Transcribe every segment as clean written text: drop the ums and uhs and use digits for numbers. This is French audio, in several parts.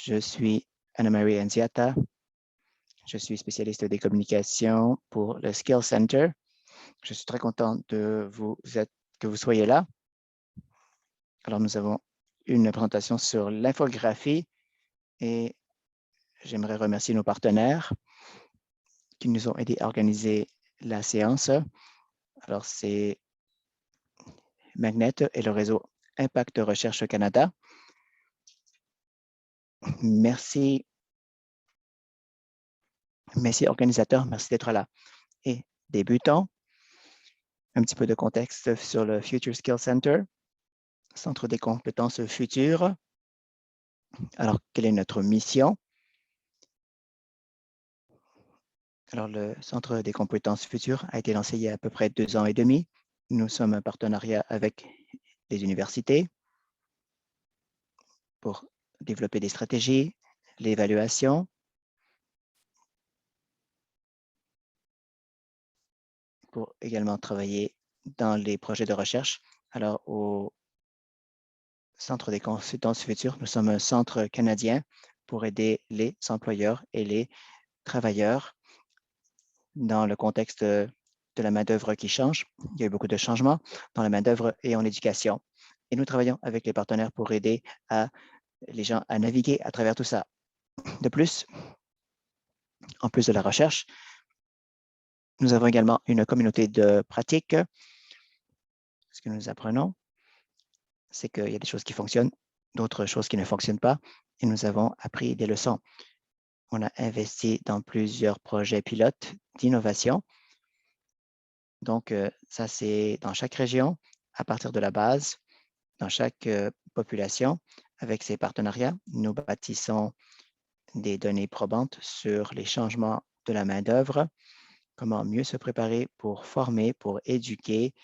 Je suis Anna-Marie Anziata. Je suis spécialiste des communications pour le Skill Center. Je suis très content que vous soyez là. Alors, nous avons une présentation sur l'infographie et j'aimerais remercier nos partenaires qui nous ont aidés à organiser la séance. Alors, c'est Magnet et le réseau Impact Recherche Canada. Merci organisateurs, merci d'être là. Et débutons. Un petit peu de contexte sur le Future Skill Center, Centre des compétences futures. Alors, quelle est notre mission? Alors, le Centre des compétences futures a été lancé il y a à peu près 2 ans et demi. Nous sommes un partenariat avec les universités pour développer des stratégies, l'évaluation, pour également travailler dans les projets de recherche. Alors, au Centre des compétences futures, nous sommes un centre canadien pour aider les employeurs et les travailleurs dans le contexte de la main-d'œuvre qui change. Il y a eu beaucoup de changements dans la main-d'œuvre et en éducation. Et nous travaillons avec les partenaires pour aider les gens à naviguer à travers tout ça. De plus, en plus de la recherche, nous avons également une communauté de pratique. Ce que nous apprenons, c'est qu'il y a des choses qui fonctionnent, d'autres choses qui ne fonctionnent pas, et nous avons appris des leçons. On a investi dans plusieurs projets pilotes d'innovation. Donc, ça, c'est dans chaque région, à partir de la base, dans chaque population. Avec ces partenariats, nous bâtissons des données probantes sur les changements de la main-d'œuvre, comment mieux se préparer pour former, pour éduquer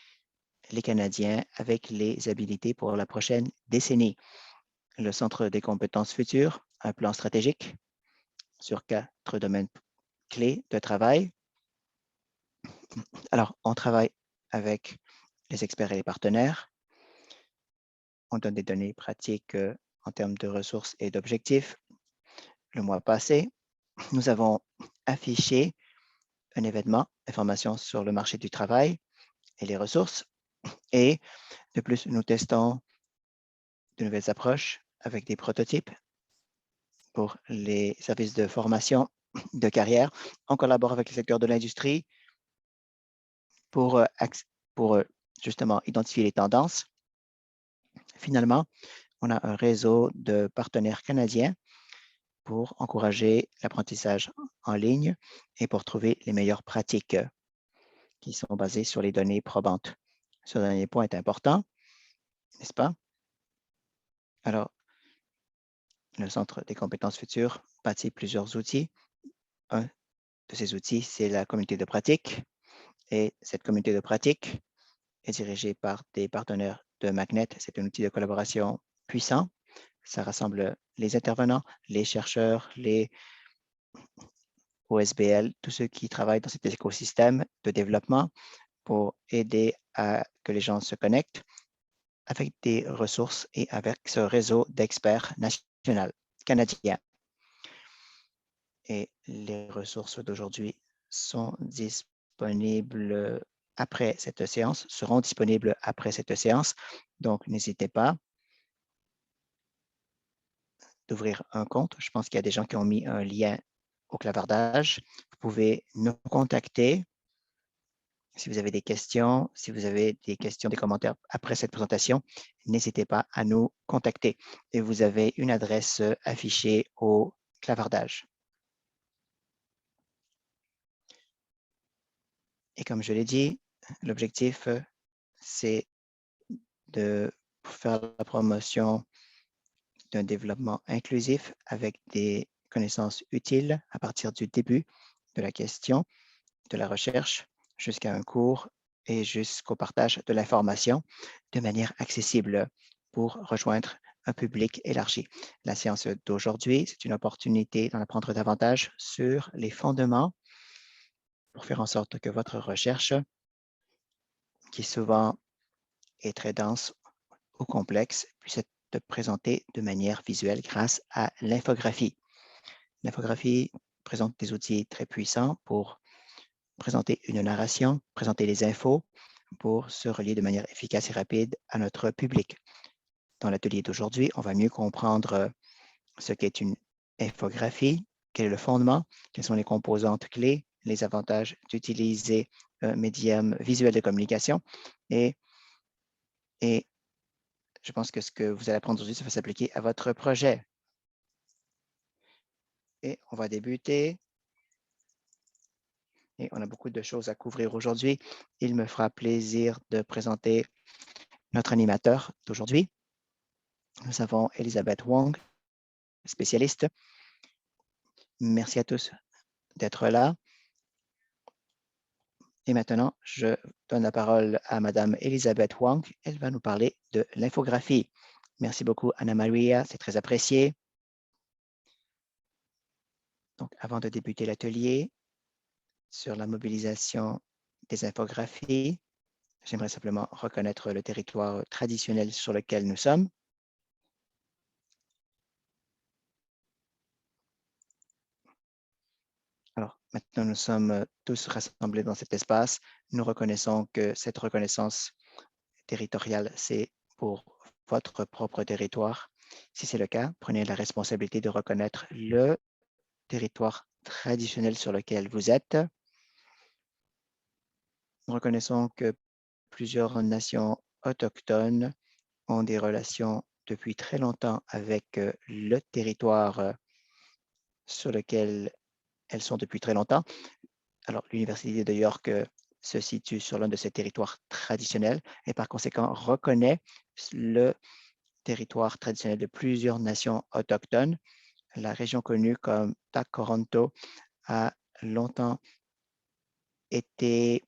les Canadiens avec les habilités pour la prochaine décennie. Le Centre des compétences futures, un plan stratégique sur 4 domaines clés de travail. Alors, on travaille avec les experts et les partenaires. On donne des données pratiques en termes de ressources et d'objectifs. Le mois passé, nous avons affiché un événement, information sur le marché du travail et les ressources. Et de plus, nous testons de nouvelles approches avec des prototypes pour les services de formation de carrière. On collabore avec le secteur de l'industrie pour justement identifier les tendances. Finalement, on a un réseau de partenaires canadiens pour encourager l'apprentissage en ligne et pour trouver les meilleures pratiques qui sont basées sur les données probantes. Ce dernier point est important, n'est-ce pas? Alors, le Centre des compétences futures bâtit plusieurs outils. Un de ces outils, c'est la communauté de pratique. Et cette communauté de pratique est dirigée par des partenaires de Magnet. C'est un outil de collaboration puissant. Ça rassemble les intervenants, les chercheurs, les OSBL, tous ceux qui travaillent dans cet écosystème de développement pour aider à que les gens se connectent avec des ressources et avec ce réseau d'experts national canadiens. Et les ressources d'aujourd'hui sont disponibles après cette séance, seront disponibles après cette séance. Donc, n'hésitez pas d'ouvrir un compte. Je pense qu'il y a des gens qui ont mis un lien au clavardage. Vous pouvez nous contacter si vous avez des questions, des commentaires après cette présentation, n'hésitez pas à nous contacter. Et vous avez une adresse affichée au clavardage. Et comme je l'ai dit, l'objectif, c'est de faire la promotion d'un développement inclusif avec des connaissances utiles à partir du début de la question, de la recherche, jusqu'à un cours et jusqu'au partage de l'information de manière accessible pour rejoindre un public élargi. La séance d'aujourd'hui, c'est une opportunité d'en apprendre davantage sur les fondements pour faire en sorte que votre recherche, qui souvent est très dense ou complexe, puisse être de présenter de manière visuelle grâce à l'infographie. L'infographie présente des outils très puissants pour présenter une narration, présenter les infos, pour se relier de manière efficace et rapide à notre public. Dans l'atelier d'aujourd'hui, on va mieux comprendre ce qu'est une infographie, quel est le fondement, quelles sont les composantes clés, les avantages d'utiliser un médium visuel de communication. Et je pense que ce que vous allez apprendre aujourd'hui, ça va s'appliquer à votre projet. Et on va débuter. Et on a beaucoup de choses à couvrir aujourd'hui. Il me fera plaisir de présenter notre animateur d'aujourd'hui. Nous avons Elisabeth Wong, spécialiste. Merci à tous d'être là. Et maintenant, je donne la parole à Madame Elisabeth Wong. Elle va nous parler de l'infographie. Merci beaucoup, Anna Maria, c'est très apprécié. Donc, avant de débuter l'atelier sur la mobilisation des infographies, j'aimerais simplement reconnaître le territoire traditionnel sur lequel nous sommes. Alors, maintenant, nous sommes tous rassemblés dans cet espace. Nous reconnaissons que cette reconnaissance territoriale, c'est pour votre propre territoire. Si c'est le cas, prenez la responsabilité de reconnaître le territoire traditionnel sur lequel vous êtes. Nous reconnaissons que plusieurs nations autochtones ont des relations depuis très longtemps avec le territoire sur lequel elles sont depuis très longtemps. Alors, l'Université de York se situe sur l'un de ces territoires traditionnels et par conséquent reconnaît le territoire traditionnel de plusieurs nations autochtones. La région connue comme Takaronto a longtemps été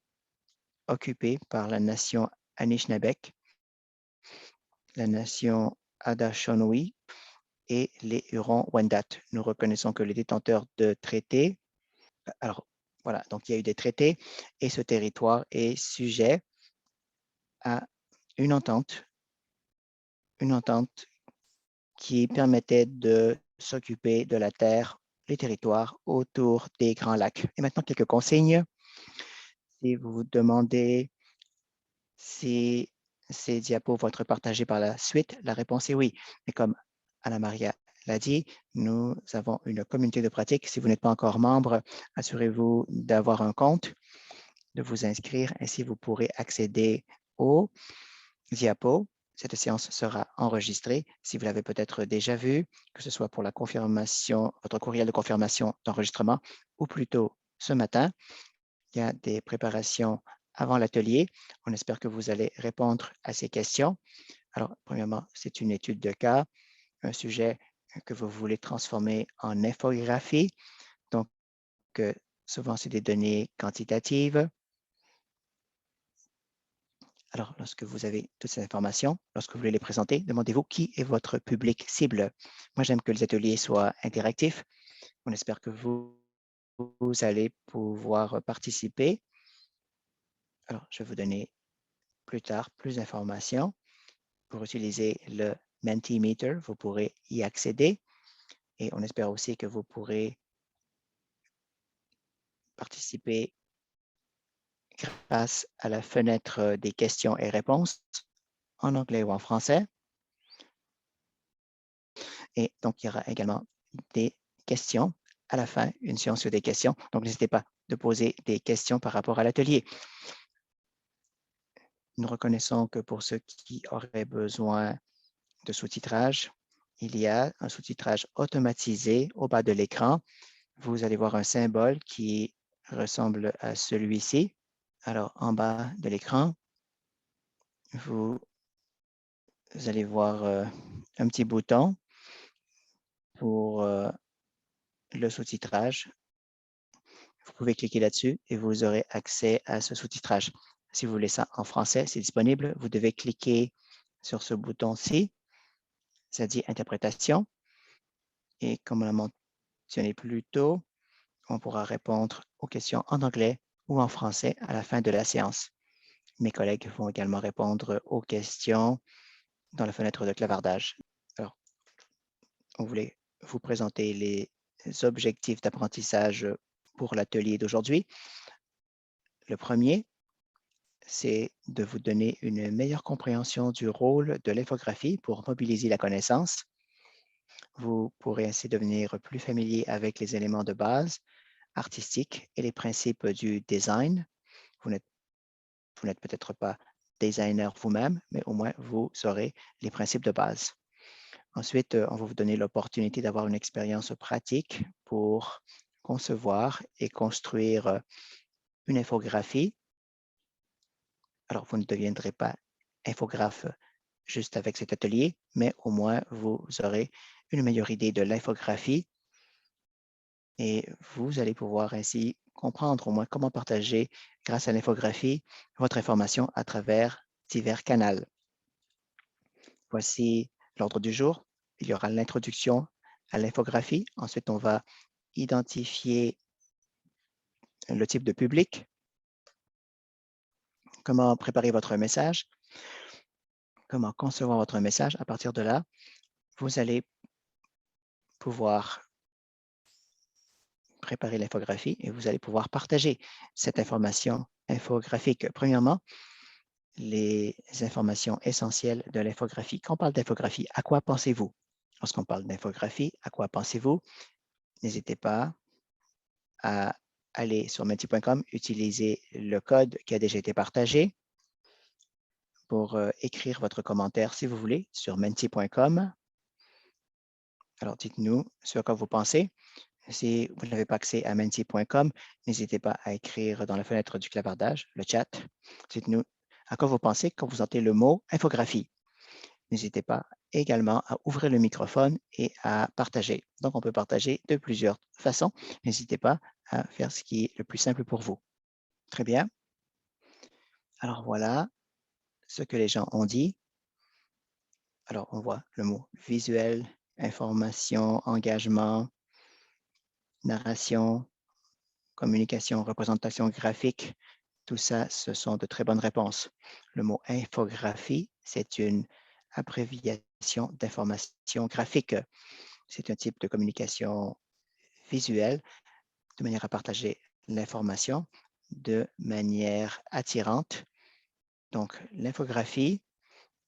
occupée par la nation Anishinaabeg, la nation Haudenosaunee et les Hurons-Wendat. Nous reconnaissons que les détenteurs de traités, alors voilà, donc il y a eu des traités et ce territoire est sujet à une entente qui permettait de s'occuper de la terre, les territoires autour des Grands Lacs. Et maintenant, quelques consignes. Si vous vous demandez si ces diapos vont être partagés par la suite, la réponse est oui. Mais comme Anna-Maria l'a dit, nous avons une communauté de pratique. Si vous n'êtes pas encore membre, assurez-vous d'avoir un compte, de vous inscrire. Ainsi, vous pourrez accéder aux diapos. Cette séance sera enregistrée. Si vous l'avez peut-être déjà vu, que ce soit pour la confirmation, votre courriel de confirmation d'enregistrement ou plutôt ce matin, il y a des préparations avant l'atelier. On espère que vous allez répondre à ces questions. Alors, premièrement, c'est une étude de cas, un sujet que vous voulez transformer en infographie. Donc, souvent, c'est des données quantitatives. Alors, lorsque vous avez toutes ces informations, lorsque vous voulez les présenter, demandez-vous qui est votre public cible. Moi, j'aime que les ateliers soient interactifs. On espère que vous allez pouvoir participer. Alors, je vais vous donner plus tard plus d'informations. Pour utiliser le Mentimeter, vous pourrez y accéder et on espère aussi que vous pourrez participer grâce à la fenêtre des questions et réponses en anglais ou en français. Et donc, il y aura également des questions à la fin, une séance sur des questions. Donc, n'hésitez pas de poser des questions par rapport à l'atelier. Nous reconnaissons que pour ceux qui auraient besoin de sous-titrage, il y a un sous-titrage automatisé au bas de l'écran. Vous allez voir un symbole qui ressemble à celui-ci. Alors, en bas de l'écran, vous allez voir un petit bouton pour le sous-titrage. Vous pouvez cliquer là-dessus et vous aurez accès à ce sous-titrage. Si vous voulez ça en français, c'est disponible. Vous devez cliquer sur ce bouton-ci. Ça dit interprétation. Et comme on l'a mentionné plus tôt, on pourra répondre aux questions en anglais ou en français à la fin de la séance. Mes collègues vont également répondre aux questions dans la fenêtre de clavardage. Alors, on voulait vous présenter les objectifs d'apprentissage pour l'atelier d'aujourd'hui. Le premier, c'est de vous donner une meilleure compréhension du rôle de l'infographie pour mobiliser la connaissance. Vous pourrez ainsi devenir plus familier avec les éléments de base artistiques et les principes du design. Vous n'êtes peut-être pas designer vous-même, mais au moins vous saurez les principes de base. Ensuite, on va vous donner l'opportunité d'avoir une expérience pratique pour concevoir et construire une infographie. Alors, vous ne deviendrez pas infographe juste avec cet atelier, mais au moins vous aurez une meilleure idée de l'infographie et vous allez pouvoir ainsi comprendre au moins comment partager, grâce à l'infographie, votre information à travers divers canaux. Voici l'ordre du jour. Il y aura l'introduction à l'infographie. Ensuite, on va identifier le type de public, comment préparer votre message, comment concevoir votre message. À partir de là, vous allez pouvoir préparer l'infographie et vous allez pouvoir partager cette information infographique. Premièrement, les informations essentielles de l'infographie. Quand on parle d'infographie, à quoi pensez-vous? Lorsqu'on parle d'infographie, à quoi pensez-vous? N'hésitez pas à aller sur menti.com, utiliser le code qui a déjà été partagé pour écrire votre commentaire si vous voulez sur menti.com. Alors, dites-nous ce à quoi vous pensez. Si vous n'avez pas accès à menti.com, n'hésitez pas à écrire dans la fenêtre du clavardage, le chat. Dites-nous à quoi vous pensez quand vous entendez le mot infographie. N'hésitez pas également à ouvrir le microphone et à partager. Donc, on peut partager de plusieurs façons. N'hésitez pas à faire ce qui est le plus simple pour vous. Très bien. Alors, voilà ce que les gens ont dit. Alors, on voit le mot visuel, information, engagement, narration, communication, représentation graphique. Tout ça, ce sont de très bonnes réponses. Le mot infographie, c'est une abréviation d'information graphique. C'est un type de communication visuelle de manière à partager l'information de manière attirante. Donc, l'infographie,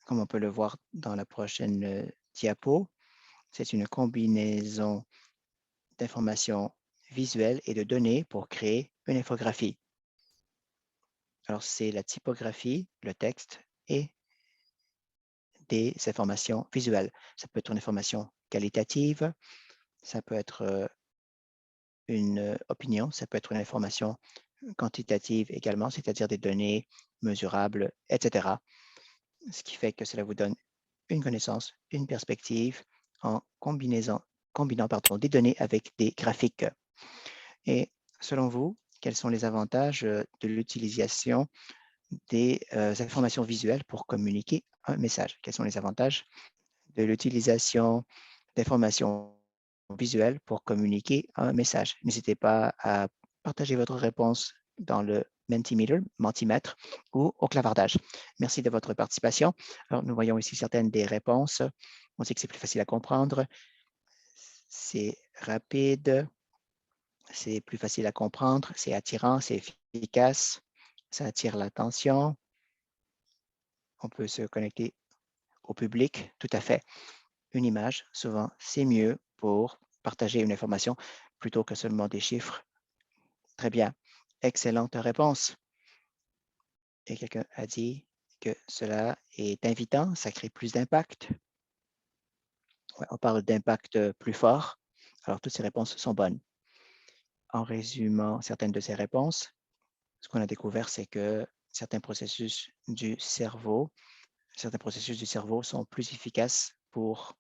comme on peut le voir dans la prochaine diapo, c'est une combinaison d'informations visuelles et de données pour créer une infographie. Alors, c'est la typographie, le texte et des informations visuelles. Ça peut être une information qualitative, ça peut être une opinion, ça peut être une information quantitative également, c'est-à-dire des données mesurables, etc. Ce qui fait que cela vous donne une connaissance, une perspective en combinant des données avec des graphiques. Et selon vous, quels sont les avantages de l'utilisation des informations visuelles pour communiquer un message? Quels sont les avantages de l'utilisation d'informations visuelles pour communiquer un message? N'hésitez pas à partager votre réponse dans le Mentimeter ou au clavardage. Merci de votre participation. Alors, nous voyons ici certaines des réponses. On sait que c'est plus facile à comprendre. C'est rapide. C'est plus facile à comprendre. C'est attirant. C'est efficace. Ça attire l'attention. On peut se connecter au public. Tout à fait. Une image, souvent, c'est mieux pour partager une information plutôt que seulement des chiffres. Très bien. Excellente réponse. Et quelqu'un a dit que cela est invitant, ça crée plus d'impact. Ouais, on parle d'impact plus fort. Alors, toutes ces réponses sont bonnes. En résumant certaines de ces réponses, ce qu'on a découvert, c'est que certains processus du cerveau sont plus efficaces pour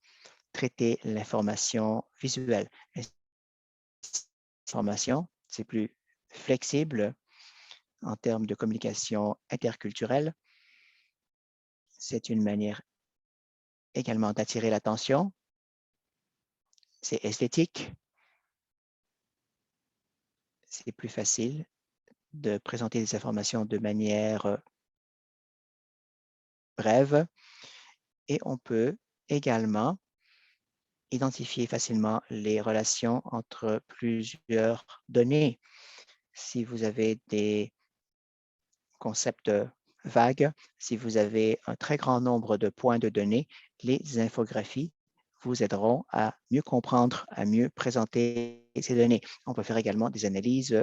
traiter l'information visuelle. L'information, c'est plus flexible en termes de communication interculturelle. C'est une manière également d'attirer l'attention. C'est esthétique. C'est plus facile de présenter des informations de manière brève Et on peut également identifier facilement les relations entre plusieurs données. Si vous avez des concepts vagues, si vous avez un très grand nombre de points de données, les infographies vous aideront à mieux comprendre, à mieux présenter ces données. On peut faire également des analyses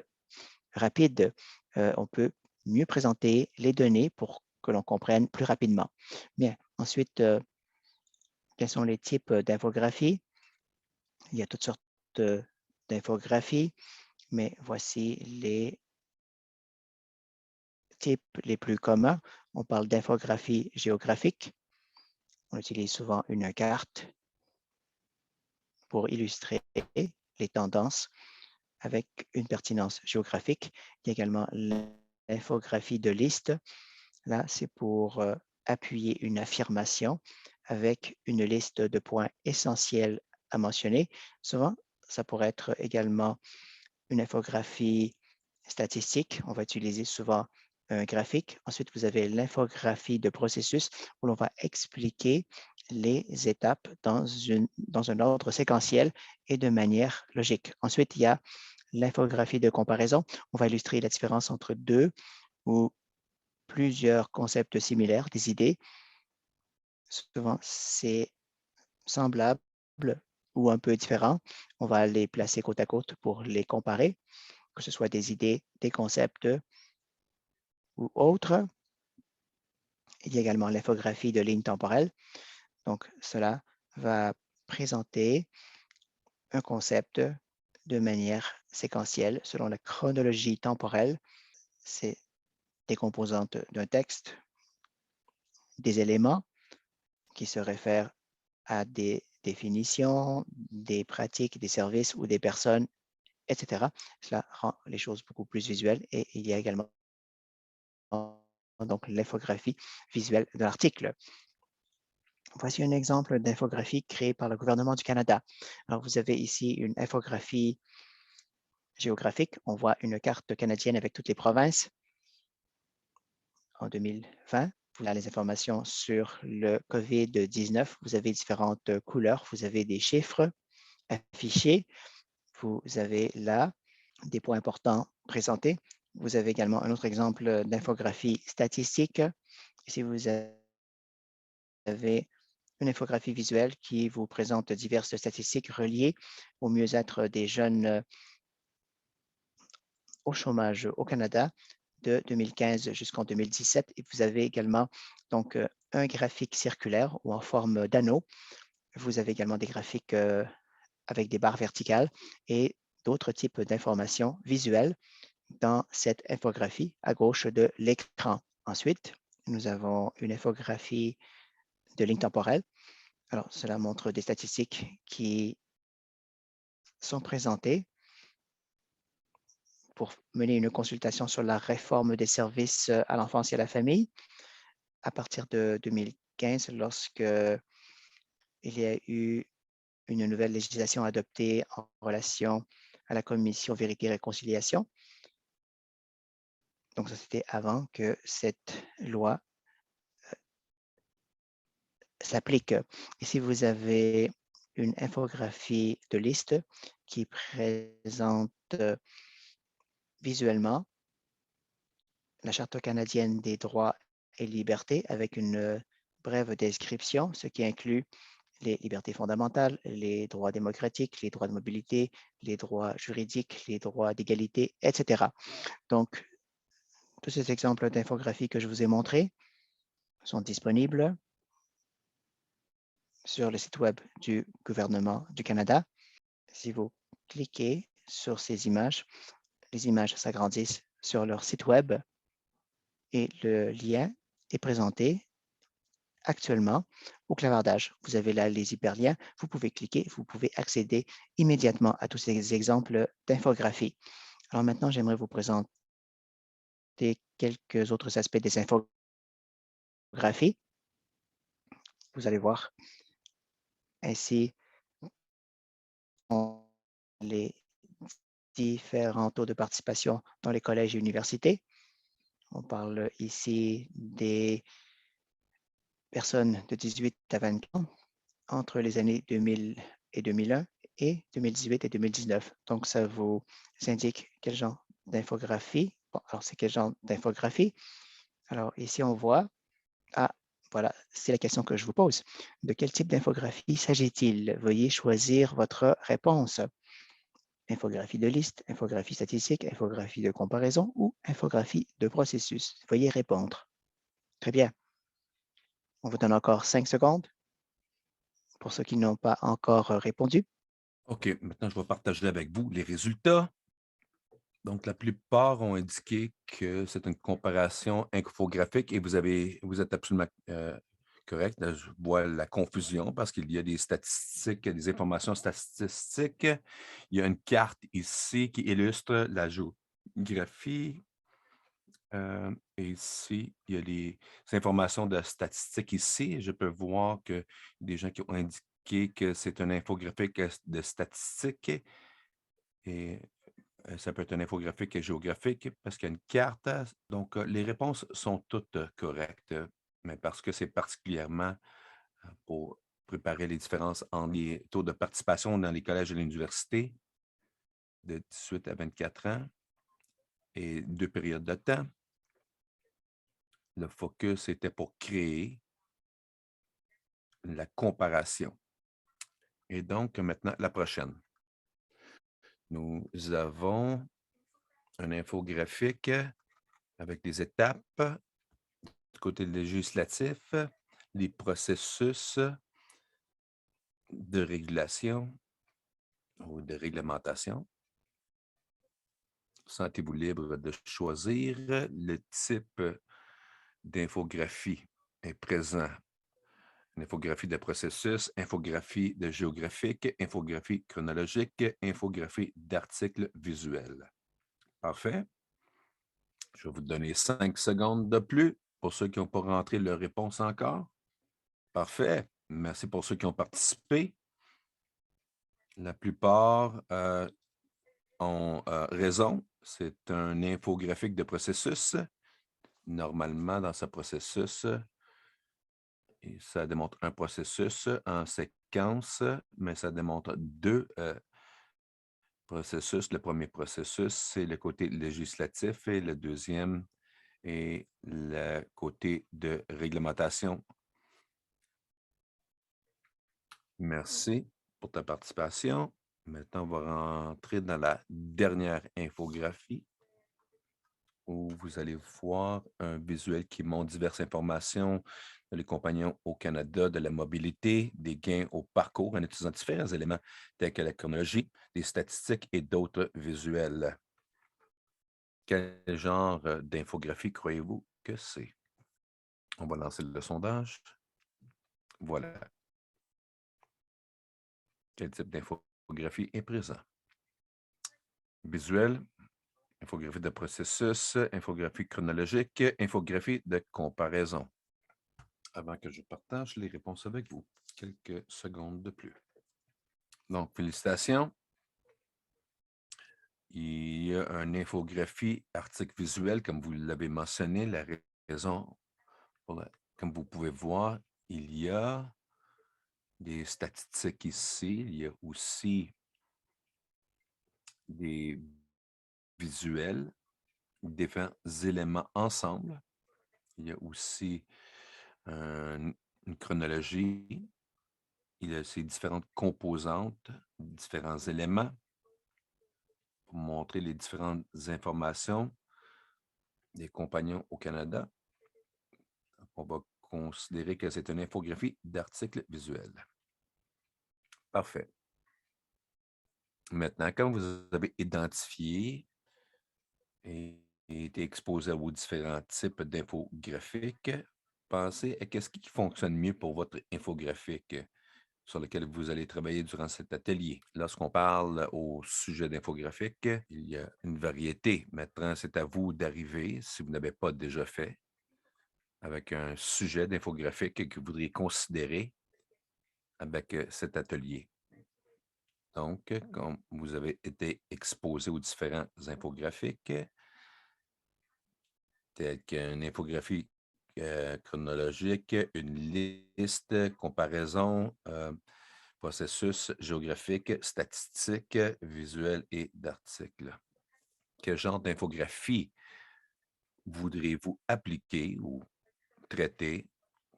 rapides. On peut mieux présenter les données pour que l'on comprenne plus rapidement. Bien, ensuite, quels sont les types d'infographies? Il y a toutes sortes d'infographies, mais voici les types les plus communs. On parle d'infographie géographique. On utilise souvent une carte pour illustrer les tendances avec une pertinence géographique. Il y a également l'infographie de liste. Là, c'est pour appuyer une affirmation avec une liste de points essentiels à mentionner. Souvent, ça pourrait être également une infographie statistique. On va utiliser souvent un graphique. Ensuite, vous avez l'infographie de processus où l'on va expliquer les étapes dans un ordre séquentiel et de manière logique. Ensuite, il y a l'infographie de comparaison. On va illustrer la différence entre deux ou plusieurs concepts similaires, des idées. Souvent, c'est semblable ou un peu différent. On va les placer côte à côte pour les comparer, que ce soit des idées, des concepts ou autres. Il y a également l'infographie de ligne temporelle. Donc, cela va présenter un concept de manière séquentielle selon la chronologie temporelle. C'est des composantes d'un texte, des éléments qui se réfèrent à des définitions, des pratiques, des services ou des personnes, etc. Cela rend les choses beaucoup plus visuelles et il y a également donc l'infographie visuelle de l'article. Voici un exemple d'infographie créée par le gouvernement du Canada. Alors, vous avez ici une infographie géographique. On voit une carte canadienne avec toutes les provinces en 2020. Vous avez les informations sur le COVID-19. Vous avez différentes couleurs. Vous avez des chiffres affichés. Vous avez là des points importants présentés. Vous avez également un autre exemple d'infographie statistique. Ici, vous avez une infographie visuelle qui vous présente diverses statistiques reliées au mieux-être des jeunes au chômage au Canada de 2015 jusqu'en 2017. Et vous avez également donc un graphique circulaire ou en forme d'anneau. Vous avez également des graphiques avec des barres verticales et d'autres types d'informations visuelles dans cette infographie à gauche de l'écran. Ensuite, nous avons une infographie de ligne temporelle. Alors, cela montre des statistiques qui sont présentées pour mener une consultation sur la réforme des services à l'enfance et à la famille à partir de 2015, lorsque il y a eu une nouvelle législation adoptée en relation à la commission Vérité et Réconciliation. Donc, ça, c'était avant que cette loi s'applique. Ici, vous avez une infographie de liste qui présente visuellement la Charte canadienne des droits et libertés avec une brève description, ce qui inclut les libertés fondamentales, les droits démocratiques, les droits de mobilité, les droits juridiques, les droits d'égalité, etc. Donc, tous ces exemples d'infographie que je vous ai montrés sont disponibles sur le site web du gouvernement du Canada. Si vous cliquez sur ces images, les images s'agrandissent sur leur site web et le lien est présenté actuellement au clavardage. Vous avez là les hyperliens, vous pouvez cliquer, vous pouvez accéder immédiatement à tous ces exemples d'infographie. Alors maintenant, j'aimerais vous présenter quelques autres aspects des infographies. Vous allez voir ainsi les différents taux de participation dans les collèges et universités. On parle ici des personnes de 18 à 20 ans entre les années 2000 et 2001 et 2018 et 2019. Donc, ça vous indique quel genre d'infographie. Bon, alors, c'est quel genre d'infographie? Alors, ici, on voit, ah, voilà, c'est la question que je vous pose. De quel type d'infographie s'agit-il? Veuillez choisir votre réponse. Infographie de liste, infographie statistique, infographie de comparaison ou infographie de processus. Veuillez répondre. Très bien. On vous donne encore 5 secondes pour ceux qui n'ont pas encore répondu. OK, maintenant, je vais partager avec vous les résultats. Donc, la plupart ont indiqué que c'est une comparaison infographique et vous êtes absolument correct. Là, je vois la confusion parce qu'il y a des statistiques, des informations statistiques. Il y a une carte ici qui illustre la géographie. Et ici, il y a des informations de statistiques ici. Je peux voir que des gens qui ont indiqué que c'est un infographique de statistiques et ça peut être un infographique géographique parce qu'il y a une carte. Donc, les réponses sont toutes correctes, mais parce que c'est particulièrement pour préparer les différences entre les taux de participation dans les collèges et l'université de 18 à 24 ans et 2 périodes de temps. Le focus était pour créer la comparaison. Et donc, maintenant, la prochaine. Nous avons un infographique avec des étapes du côté législatif, les processus de régulation ou de réglementation. Sentez-vous libre de choisir le type d'infographie est présent. Une infographie de processus, infographie de géographique, infographie chronologique, infographie d'articles visuels. Parfait. Je vais vous donner 5 secondes de plus pour ceux qui n'ont pas rentré leur réponse encore. Parfait. Merci pour ceux qui ont participé. La plupart ont raison. C'est un infographique de processus. Normalement, dans ce processus, et ça démontre un processus en séquence, mais ça démontre deux processus. Le premier processus, c'est le côté législatif et le deuxième est le côté de réglementation. Merci pour ta participation. Maintenant, on va rentrer dans la dernière infographie où vous allez voir un visuel qui montre diverses informations de les compagnons au Canada, de la mobilité, des gains au parcours en utilisant différents éléments tels que la chronologie, des statistiques et d'autres visuels. Quel genre d'infographie croyez-vous que c'est? On va lancer le sondage. Voilà. Quel type d'infographie est présent? Visuel, infographie de processus, infographie chronologique, infographie de comparaison. Avant que je partage les réponses avec vous, quelques secondes de plus. Donc, félicitations. Il y a une infographie article visuel, comme vous l'avez mentionné, la raison, comme vous pouvez voir, il y a des statistiques ici, il y a aussi des visuels, différents éléments ensemble. Il y a aussi une chronologie, il y a ces différentes composantes, différents éléments pour montrer les différentes informations des compagnons au Canada. On va considérer que c'est une infographie d'articles visuels. Parfait. Maintenant, quand vous avez identifié et été exposé à vos différents types d'infographiques, pensez à qu'est-ce qui fonctionne mieux pour votre infographique sur lequel vous allez travailler durant cet atelier. Lorsqu'on parle au sujet d'infographique, il y a une variété. Maintenant, c'est à vous d'arriver, si vous n'avez pas déjà fait, avec un sujet d'infographique que vous voudriez considérer avec cet atelier. Donc, comme vous avez été exposé aux différents infographiques, tels qu'une infographie chronologique, une liste, comparaison, processus géographique, statistique, visuel et d'articles. Quel genre d'infographie voudriez-vous appliquer ou traiter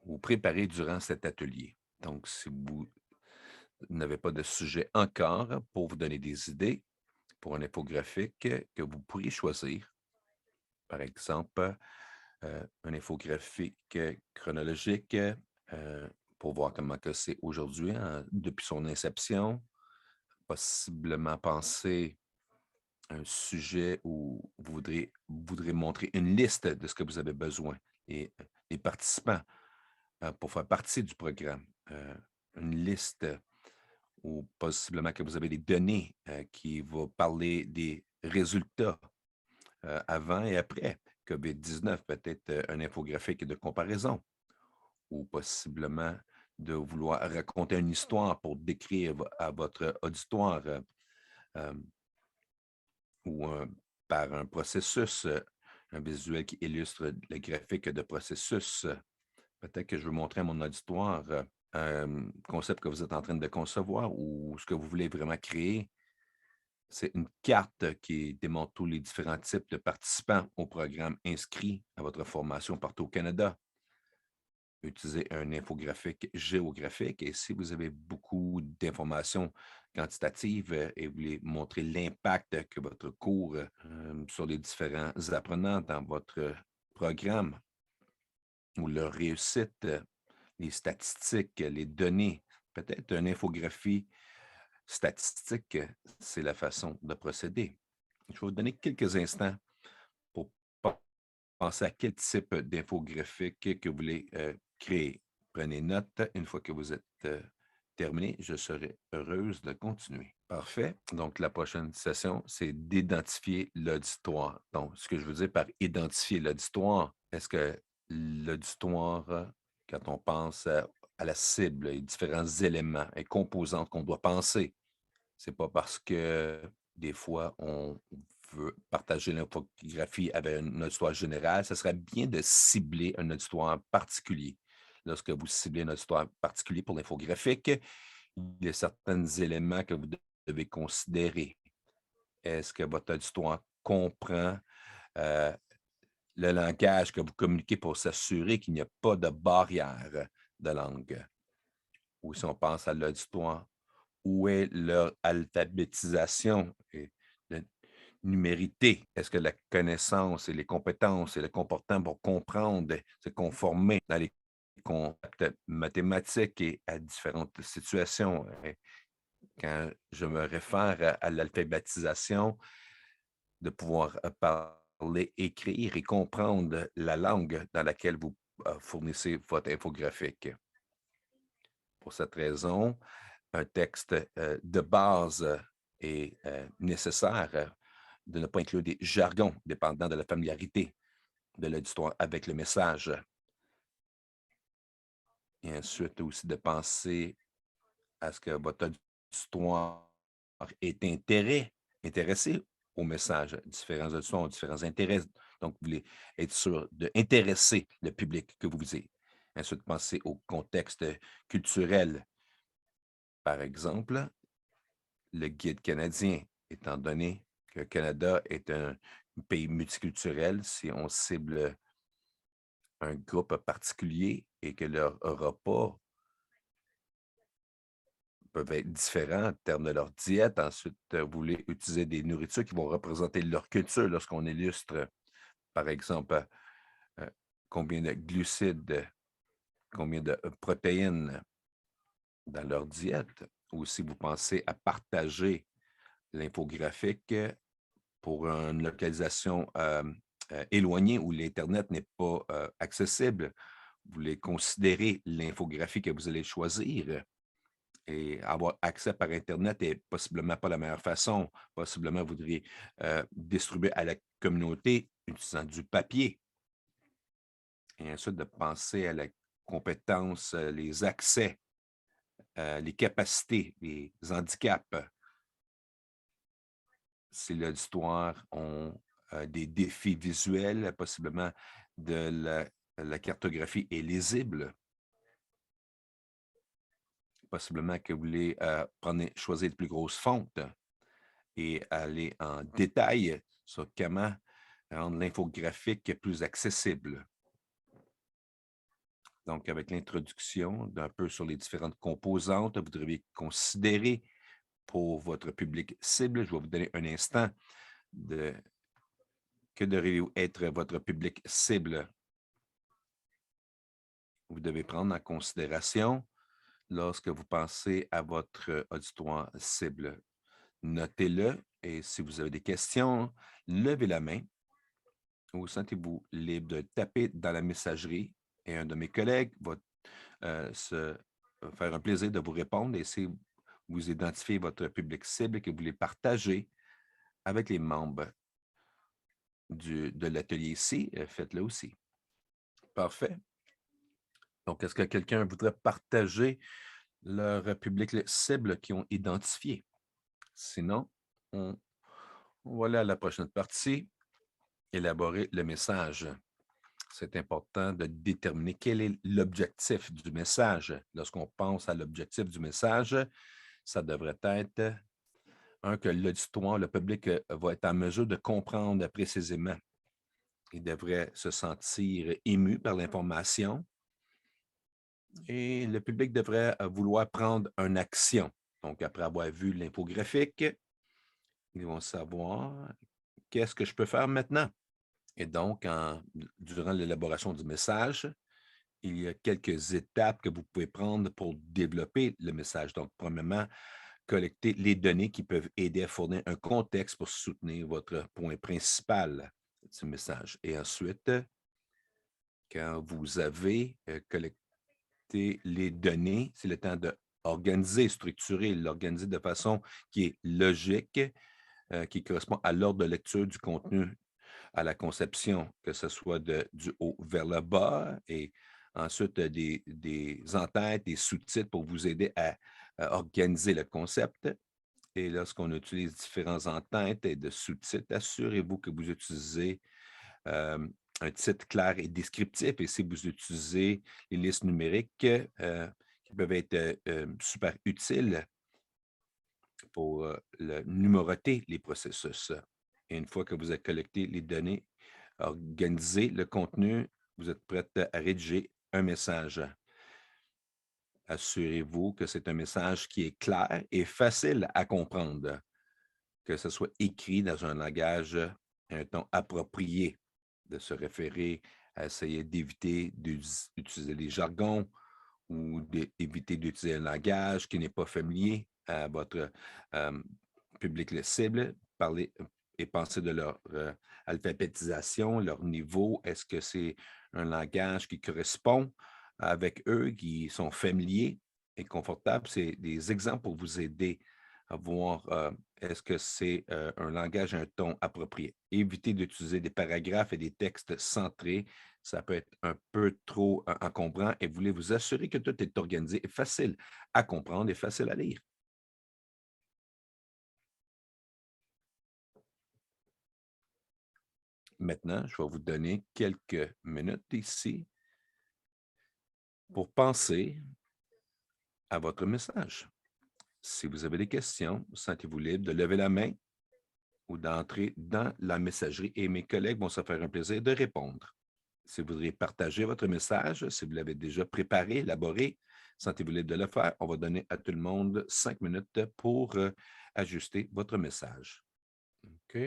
ou préparer durant cet atelier? Donc, si vous n'avez pas de sujet encore pour vous donner des idées pour un infographique que vous pourriez choisir, par exemple, un infographique chronologique pour voir comment que c'est aujourd'hui, depuis son inception, possiblement penser un sujet où vous voudrez montrer une liste de ce que vous avez besoin et les participants pour faire partie du programme. Une liste ou possiblement que vous avez des données qui vont parler des résultats avant et après COVID-19, peut-être un infographique de comparaison ou possiblement de vouloir raconter une histoire pour décrire à votre auditoire euh, ou par un processus, un visuel qui illustre le graphique de processus. Peut-être que je veux montrer à mon auditoire un concept que vous êtes en train de concevoir ou ce que vous voulez vraiment créer. C'est une carte qui démontre tous les différents types de participants au programme inscrits à votre formation partout au Canada. Utilisez un infographique géographique et si vous avez beaucoup d'informations quantitatives et vous voulez montrer l'impact que votre cours sur les différents apprenants dans votre programme ou leur réussite, les statistiques, les données, peut-être une infographie statistique, c'est la façon de procéder. Je vais vous donner quelques instants pour penser à quel type d'infographique que vous voulez créer. Prenez note. Une fois que vous êtes terminé, je serai heureuse de continuer. Parfait. Donc, la prochaine session, c'est d'identifier l'auditoire. Donc, ce que je veux dire par identifier l'auditoire, est-ce que l'auditoire, quand on pense à la cible, les différents éléments et composantes qu'on doit penser, c'est pas parce que des fois, on veut partager l'infographie avec un auditoire général, ça serait bien de cibler un auditoire particulier. Lorsque vous ciblez un auditoire particulier pour l'infographique, il y a certains éléments que vous devez considérer. Est-ce que votre auditoire comprend euh, le langage que vous communiquez pour s'assurer qu'il n'y a pas de barrière de langue? Ou si on pense à l'auditoire, où est leur alphabétisation et la numérité? Est-ce que la connaissance et les compétences et le comportement pour comprendre, se conformer dans les concepts mathématiques et à différentes situations? Quand je me réfère à l'alphabétisation, de pouvoir parler, écrire et comprendre la langue dans laquelle vous fournissez votre infographique. Pour cette raison, un texte de base est nécessaire de ne pas inclure des jargons dépendant de la familiarité de l'auditoire avec le message. Et ensuite aussi de penser à ce que votre auditoire est intéressé au message. Différents auditeurs ont différents intérêts. Donc, vous voulez être sûr d'intéresser le public que vous visez. Ensuite, pensez au contexte culturel. Par exemple, le guide canadien, étant donné que le Canada est un pays multiculturel, si on cible un groupe particulier et que leurs repas peuvent être différents en termes de leur diète, ensuite, vous voulez utiliser des nourritures qui vont représenter leur culture lorsqu'on illustre, par exemple, euh, combien de glucides, combien de protéines dans leur diète, ou si vous pensez à partager l'infographique pour une localisation éloignée où l'Internet n'est pas accessible, vous voulez considérer l'infographie que vous allez choisir et avoir accès par Internet n'est possiblement pas la meilleure façon. Possiblement, vous voudriez distribuer à la communauté utilisant du papier. Et ensuite, de penser à la compétence, les accès, les capacités, les handicaps. Si l'auditoire ont des défis visuels, possiblement de la la cartographie est lisible. Possiblement que vous voulez choisir les plus grosses fontes et aller en détail sur comment rendre l'infographique plus accessible. Donc, avec l'introduction d'un peu sur les différentes composantes, vous devriez considérer pour votre public cible. Je vais vous donner un instant de que devrait être votre public cible. Vous devez prendre en considération lorsque vous pensez à votre auditoire cible. Notez-le et si vous avez des questions, levez la main ou sentez-vous libre de taper dans la messagerie et un de mes collègues va se faire un plaisir de vous répondre et si vous identifiez votre public cible et que vous voulez partager avec les membres de l'atelier ici, faites-le aussi. Parfait. Donc, est-ce que quelqu'un voudrait partager leur public cible qu'ils ont identifié? Sinon, on va aller à la prochaine partie, élaborer le message. C'est important de déterminer quel est l'objectif du message. Lorsqu'on pense à l'objectif du message, ça devrait être que l'auditoire, le public va être en mesure de comprendre précisément. Il devrait se sentir ému par l'information et le public devrait vouloir prendre une action. Donc, après avoir vu l'infographique, ils vont savoir qu'est-ce que je peux faire maintenant. Et donc, durant l'élaboration du message, il y a quelques étapes que vous pouvez prendre pour développer le message. Donc, premièrement, collecter les données qui peuvent aider à fournir un contexte pour soutenir votre point principal du message. Et ensuite, quand vous avez collecté les données, c'est le temps d'organiser, structurer, l'organiser de façon qui est logique, qui correspond à l'ordre de lecture du contenu, à la conception, que ce soit du haut vers le bas et ensuite des entêtes, des sous-titres pour vous aider à organiser le concept. Et lorsqu'on utilise différents entêtes et de sous-titres, assurez-vous que vous utilisez un titre clair et descriptif. Et si vous utilisez les listes numériques qui peuvent être super utiles pour numéroter les processus. Et une fois que vous avez collecté les données, organisé le contenu, vous êtes prêt à rédiger un message. Assurez-vous que c'est un message qui est clair et facile à comprendre, que ce soit écrit dans un langage, un ton approprié, de se référer à essayer d'éviter d'utiliser les jargons ou d'éviter d'utiliser un langage qui n'est pas familier à votre public cible. Parler et penser de leur alphabétisation, leur niveau. Est-ce que c'est un langage qui correspond avec eux, qui sont familiers et confortables? C'est des exemples pour vous aider à voir est-ce que c'est un langage, un ton approprié. Évitez d'utiliser des paragraphes et des textes centrés. Ça peut être un peu trop encombrant et vous voulez vous assurer que tout est organisé et facile à comprendre et facile à lire. Maintenant, je vais vous donner quelques minutes ici pour penser à votre message. Si vous avez des questions, sentez-vous libre de lever la main ou d'entrer dans la messagerie et mes collègues vont se faire un plaisir de répondre. Si vous voudriez partager votre message, si vous l'avez déjà préparé, élaboré, sentez-vous libre de le faire. On va donner à tout le monde 5 minutes pour ajuster votre message. OK?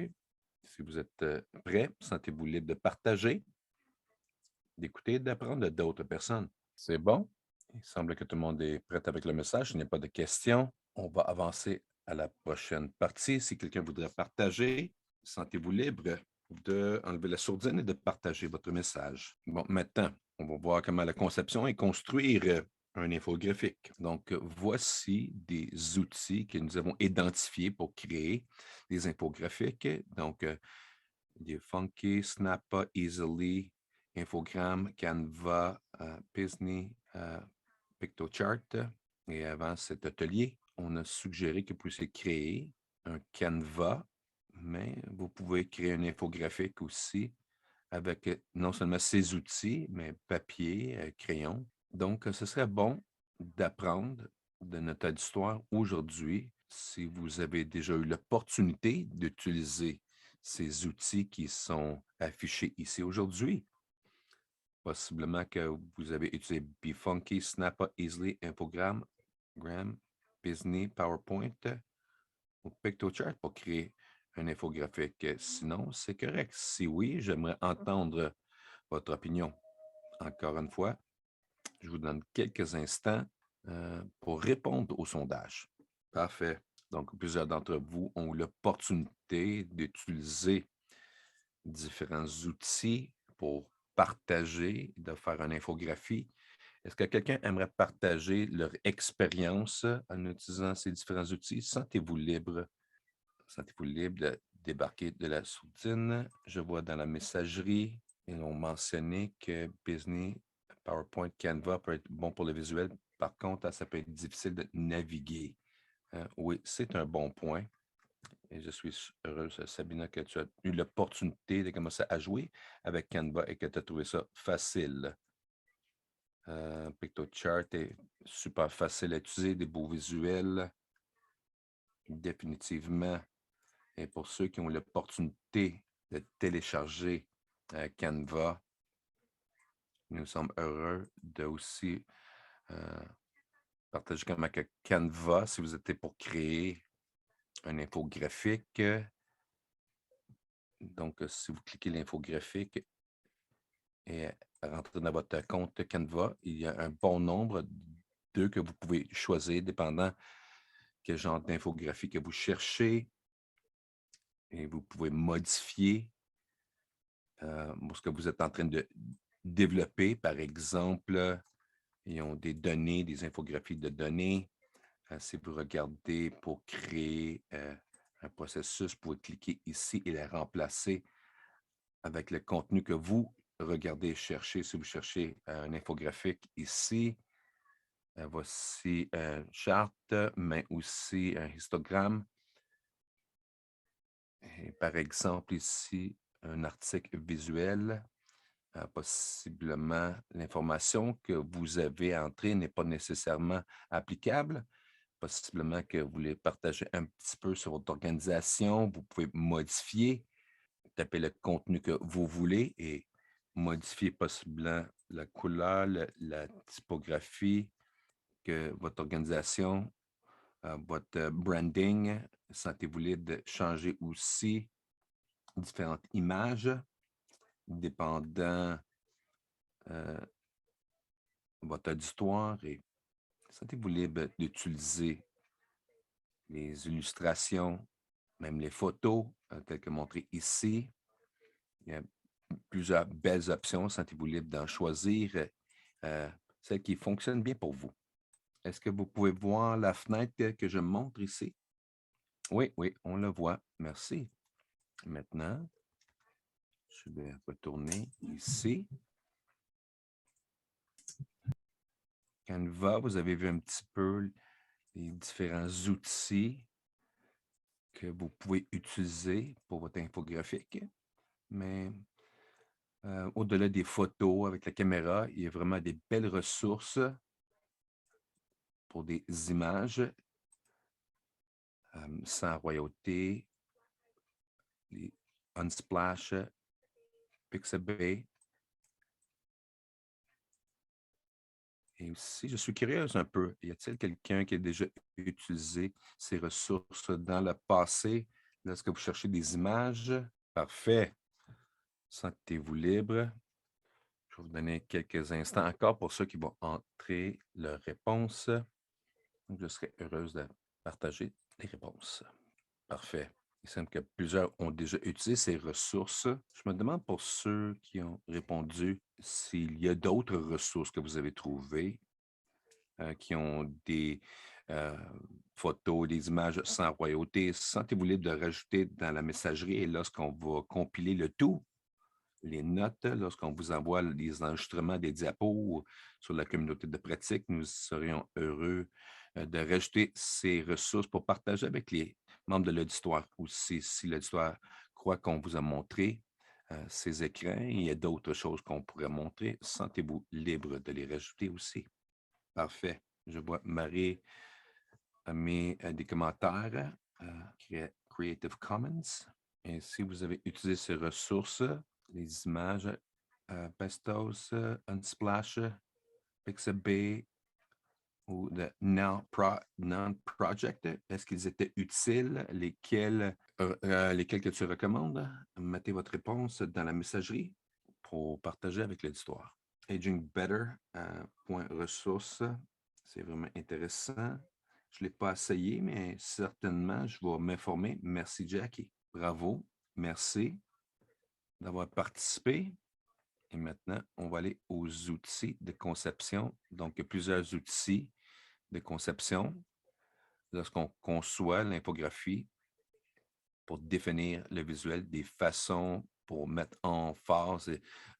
Si vous êtes prêt, sentez-vous libre de partager, d'écouter, d'apprendre d'autres personnes. C'est bon? Il semble que tout le monde est prêt avec le message. Il n'y a pas de questions. On va avancer à la prochaine partie. Si quelqu'un voudrait partager, sentez-vous libre d'enlever la sourdine et de partager votre message. Bon, maintenant, on va voir comment la conception et construire un infographique. Donc, voici des outils que nous avons identifiés pour créer des infographiques. Donc, des Funky, Snappa, Easily, Infogrames, Canva, Pisney, PictoChart. Et avant cet atelier, on a suggéré que vous puissiez créer un Canva, mais vous pouvez créer un infographique aussi avec non seulement ces outils, mais papier, crayon. Donc, ce serait bon d'apprendre de notre histoire aujourd'hui si vous avez déjà eu l'opportunité d'utiliser ces outils qui sont affichés ici aujourd'hui. Possiblement que vous avez utilisé BeFunky, Snappa, Easily, Infogram, Gram, Disney, PowerPoint ou PictoChart pour créer un infographique. Sinon, c'est correct. Si oui, j'aimerais entendre votre opinion. Encore une fois, je vous donne quelques instants pour répondre au sondage. Parfait. Donc, plusieurs d'entre vous ont eu l'opportunité d'utiliser différents outils pour partager, de faire une infographie. Est-ce que quelqu'un aimerait partager leur expérience en utilisant ces différents outils? Sentez-vous libre de débarquer de la soutine. Je vois dans la messagerie, ils ont mentionné que Disney, PowerPoint, Canva peut être bon pour le visuel. Par contre, ça peut être difficile de naviguer. Oui, c'est un bon point. Et je suis heureuse, Sabina, que tu as eu l'opportunité de commencer à jouer avec Canva et que tu as trouvé ça facile. PictoChart est super facile à utiliser, des beaux visuels. Définitivement. Et pour ceux qui ont l'opportunité de télécharger Canva, nous sommes heureux de aussi partager comment que Canva, si vous êtes pour créer un infographique. Donc, si vous cliquez l'infographique et rentrez dans votre compte Canva, il y a un bon nombre d'eux que vous pouvez choisir, dépendant quel genre d'infographie que vous cherchez. Et vous pouvez modifier ce que vous êtes en train de développer. Par exemple, ils ont des données, des infographies de données. Si vous regardez pour créer un processus, vous pouvez cliquer ici et la remplacer avec le contenu que vous regardez et cherchez. Si vous cherchez un infographique ici, voici un charte, mais aussi un histogramme. Et par exemple, ici, un article visuel. Possiblement, l'information que vous avez entrée n'est pas nécessairement applicable. Possiblement que vous voulez partager un petit peu sur votre organisation. Vous pouvez modifier, taper le contenu que vous voulez et modifier possiblement la couleur, la typographie que votre organisation, votre branding. Sentez-vous libre de changer aussi différentes images dépendant votre auditoire et sentez-vous libre d'utiliser les illustrations, même les photos, telles que montrées ici. Il y a plusieurs belles options. Sentez-vous libre d'en choisir celle qui fonctionne bien pour vous. Est-ce que vous pouvez voir la fenêtre que je montre ici? Oui, oui, on le voit. Merci. Maintenant, je vais retourner ici. Canva, vous avez vu un petit peu les différents outils que vous pouvez utiliser pour votre infographique. Mais au-delà des photos avec la caméra, il y a vraiment des belles ressources pour des images sans royauté, les Unsplash, Pixabay. Et aussi, je suis curieuse un peu, y a-t-il quelqu'un qui a déjà utilisé ces ressources dans le passé lorsque vous cherchez des images? Parfait. Sentez-vous libre. Je vais vous donner quelques instants encore pour ceux qui vont entrer leurs réponses. Donc, je serai heureuse de partager les réponses. Parfait. Il semble que plusieurs ont déjà utilisé ces ressources. Je me demande pour ceux qui ont répondu s'il y a d'autres ressources que vous avez trouvées qui ont des photos, des images sans royauté. Sentez-vous libre de rajouter dans la messagerie et lorsqu'on va compiler le tout, les notes, lorsqu'on vous envoie les enregistrements des diapos sur la communauté de pratique, nous serions heureux de rajouter ces ressources pour partager avec les membres de l'auditoire ou si l'auditoire croit qu'on vous a montré ces écrans. Il y a d'autres choses qu'on pourrait montrer. Sentez-vous libre de les rajouter aussi. Parfait. Je vois Marie a mis des commentaires. Creative Commons. Et si vous avez utilisé ces ressources, les images, Pestos, Unsplash, Pixabay ou de Non-Project, est-ce qu'ils étaient utiles? Lesquels que tu recommandes? Mettez votre réponse dans la messagerie pour partager avec l'auditoire. Aging Better, point ressources, c'est vraiment intéressant. Je ne l'ai pas essayé, mais certainement, je vais m'informer. Merci, Jackie. Bravo. Merci d'avoir participé. Et maintenant, on va aller aux outils de conception. Donc, il y a plusieurs outils de conception lorsqu'on conçoit l'infographie pour définir le visuel, des façons pour mettre en phase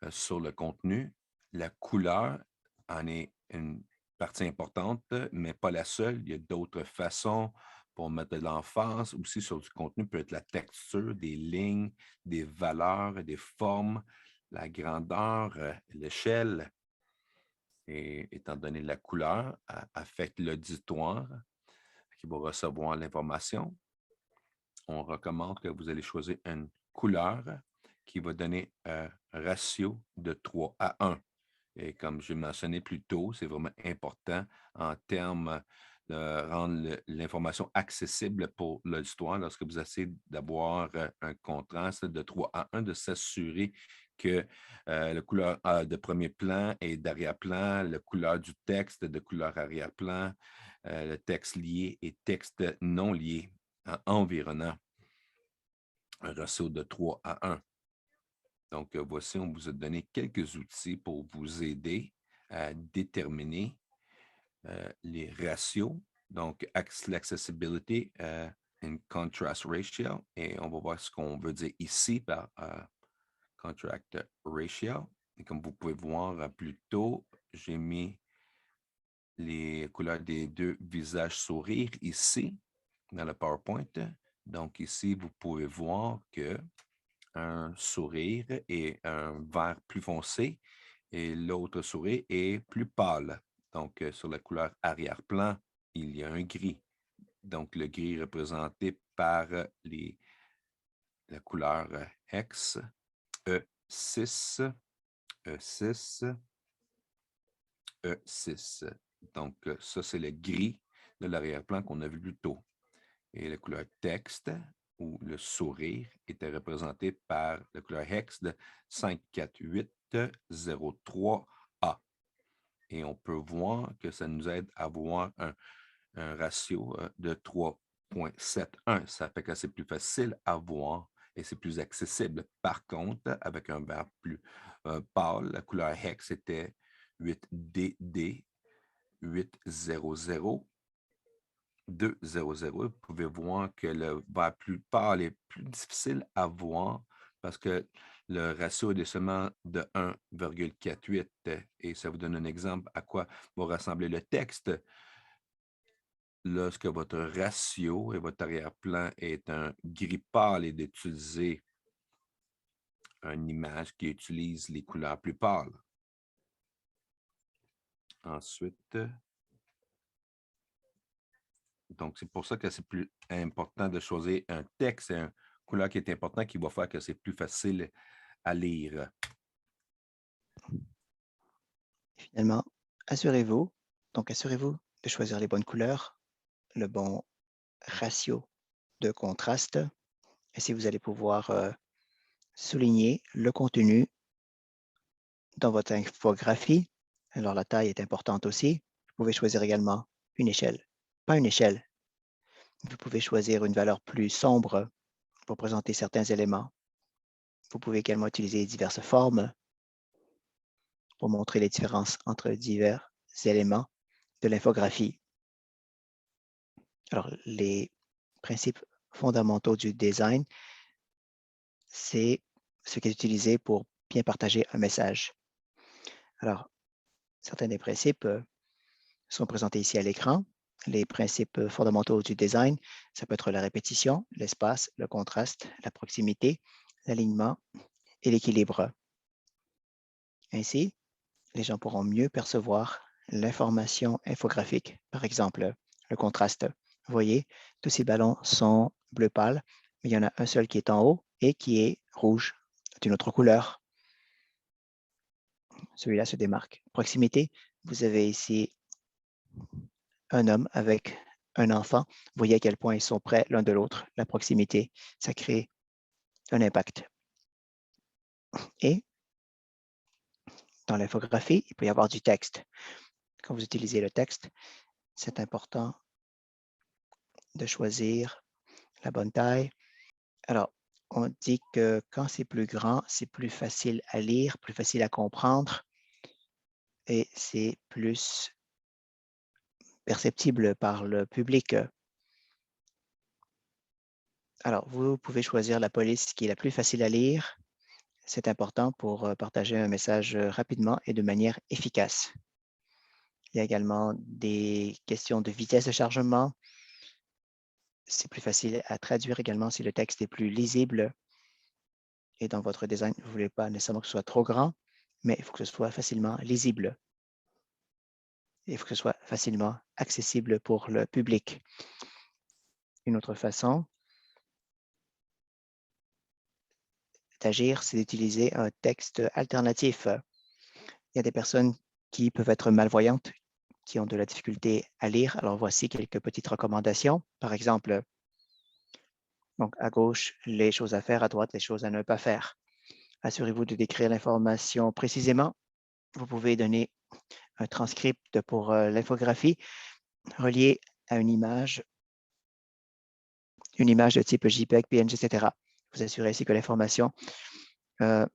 sur le contenu. La couleur en est une partie importante, mais pas la seule. Il y a d'autres façons pour mettre de l'emphase aussi sur du contenu, peut être la texture, des lignes, des valeurs, des formes, la grandeur, l'échelle. Et étant donné la couleur, affecte l'auditoire qui va recevoir l'information. On recommande que vous allez choisir une couleur qui va donner un ratio de 3 à 1. Et comme je mentionné plus tôt, c'est vraiment important en termes de rendre l'information accessible pour l'auditoire lorsque vous essayez d'avoir un contraste de 3 à 1, de s'assurer que la couleur de premier plan et d'arrière-plan, la couleur du texte de couleur arrière-plan, le texte lié et texte non lié environnant un ratio de 3 à 1. Donc, voici, on vous a donné quelques outils pour vous aider à déterminer les ratios. Donc, l'accessibility and contrast ratio. Et on va voir ce qu'on veut dire ici par contrast ratio. Et comme vous pouvez voir plus tôt, j'ai mis les couleurs des deux visages sourires ici dans le PowerPoint. Donc, ici, vous pouvez voir que un sourire et un vert plus foncé et l'autre sourire est plus pâle. Donc, sur la couleur arrière-plan, il y a un gris. Donc, le gris représenté par la couleur hex, E6, E6, E6. Donc, ça, c'est le gris de l'arrière-plan qu'on a vu plus tôt. Et la couleur texte ou le sourire était représenté par la couleur hex de 54803A. Et on peut voir que ça nous aide à avoir un ratio de 3,71. Ça fait que c'est plus facile à voir et c'est plus accessible. Par contre, avec un vert plus pâle, la couleur hex était 8DD 800. 2,00. Vous pouvez voir que le vert plus pâle est plus difficile à voir parce que le ratio est seulement de 1,48 et ça vous donne un exemple à quoi va ressembler le texte lorsque votre ratio et votre arrière-plan est un gris pâle et d'utiliser une image qui utilise les couleurs plus pâles. Ensuite, donc, c'est pour ça que c'est plus important de choisir un texte et une couleur qui est important, qui va faire que c'est plus facile à lire. Finalement, assurez-vous de choisir les bonnes couleurs, le bon ratio de contraste. Et si vous allez pouvoir souligner le contenu dans votre infographie, alors la taille est importante aussi. Vous pouvez choisir également une échelle. Pas une échelle. Vous pouvez choisir une valeur plus sombre pour présenter certains éléments. Vous pouvez également utiliser diverses formes pour montrer les différences entre divers éléments de l'infographie. Alors, les principes fondamentaux du design, c'est ce qui est utilisé pour bien partager un message. Alors, certains des principes sont présentés ici à l'écran. Les principes fondamentaux du design, ça peut être la répétition, l'espace, le contraste, la proximité, l'alignement et l'équilibre. Ainsi, les gens pourront mieux percevoir l'information infographique, par exemple le contraste. Vous voyez, tous ces ballons sont bleu pâle, mais il y en a un seul qui est en haut et qui est rouge d'une autre couleur. Celui-là se démarque. Proximité, vous avez ici un homme avec un enfant. Vous voyez à quel point ils sont près l'un de l'autre. La proximité, ça crée un impact. Et dans l'infographie, il peut y avoir du texte. Quand vous utilisez le texte, c'est important de choisir la bonne taille. Alors, on dit que quand c'est plus grand, c'est plus facile à lire, plus facile à comprendre et c'est plus perceptible par le public. Alors, vous pouvez choisir la police qui est la plus facile à lire. C'est important pour partager un message rapidement et de manière efficace. Il y a également des questions de vitesse de chargement. C'est plus facile à traduire également si le texte est plus lisible. Et dans votre design, vous ne voulez pas nécessairement que ce soit trop grand, mais il faut que ce soit facilement lisible. Il faut que ce soit facilement accessible pour le public. Une autre façon d'agir, c'est d'utiliser un texte alternatif. Il y a des personnes qui peuvent être malvoyantes, qui ont de la difficulté à lire. Alors, voici quelques petites recommandations. Par exemple, donc à gauche, les choses à faire, à droite, les choses à ne pas faire. Assurez-vous de décrire l'information précisément. Vous pouvez donner un transcript pour l'infographie relié à une image de type JPEG, PNG, etc. Vous assurez ainsi que l'information est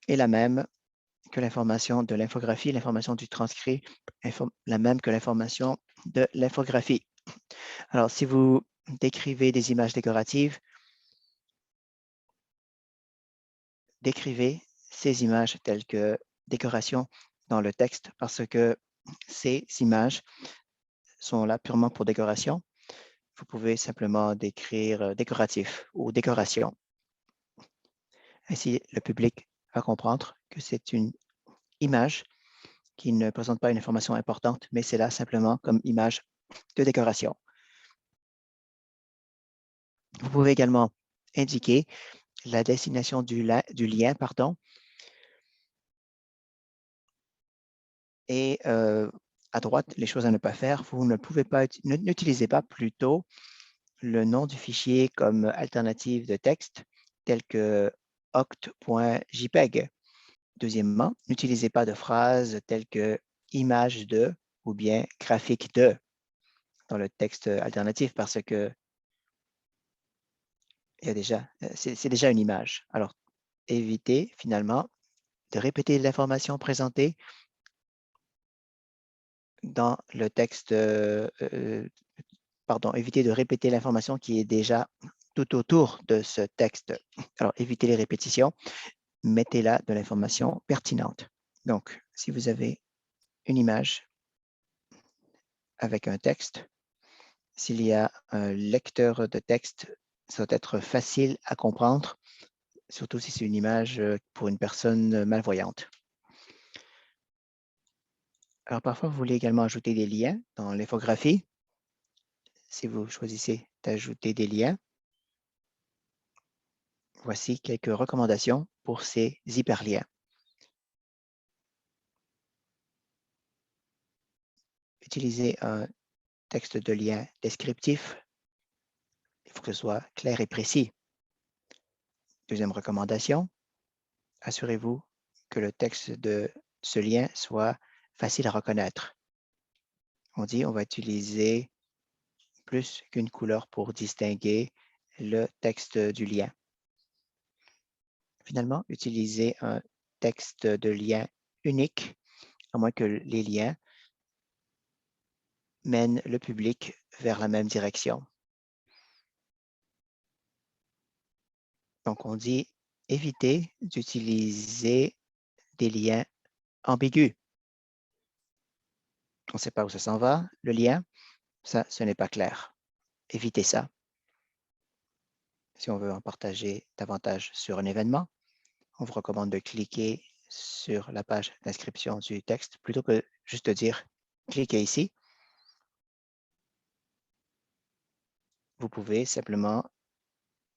la même que l'information de l'infographie, l'information du transcrit, la même que l'information de l'infographie. Alors, si vous décrivez des images décoratives, décrivez ces images telles que décoration dans le texte parce que ces images sont là purement pour décoration. Vous pouvez simplement décrire décoratif ou décoration. Ainsi, le public va comprendre que c'est une image qui ne présente pas une information importante, mais c'est là simplement comme image de décoration. Vous pouvez également indiquer la destination du lien, et à droite, les choses à ne pas faire. Vous ne pouvez pas, n'utilisez pas plutôt le nom du fichier comme alternative de texte, tel que oct.jpg. Deuxièmement, n'utilisez pas de phrases telles que image de ou bien graphique de dans le texte alternatif parce que c'est déjà une image. Alors, évitez finalement de répéter l'information présentée dans le texte, évitez de répéter l'information qui est déjà tout autour de ce texte. Alors, évitez les répétitions, mettez là de l'information pertinente. Donc, si vous avez une image avec un texte, s'il y a un lecteur de texte, ça doit être facile à comprendre, surtout si c'est une image pour une personne malvoyante. Alors, parfois, vous voulez également ajouter des liens dans l'infographie. Si vous choisissez d'ajouter des liens, voici quelques recommandations pour ces hyperliens. Utilisez un texte de lien descriptif. Il faut que ce soit clair et précis. Deuxième recommandation, assurez-vous que le texte de ce lien soit facile à reconnaître. On dit on va utiliser plus qu'une couleur pour distinguer le texte du lien. Finalement, utilisez un texte de lien unique, à moins que les liens mènent le public vers la même direction. Donc, on dit éviter d'utiliser des liens ambigus. On ne sait pas où ça s'en va, le lien, ça, ce n'est pas clair. Évitez ça. Si on veut en partager davantage sur un événement, on vous recommande de cliquer sur la page d'inscription du texte plutôt que juste de dire « cliquez ici ». Vous pouvez simplement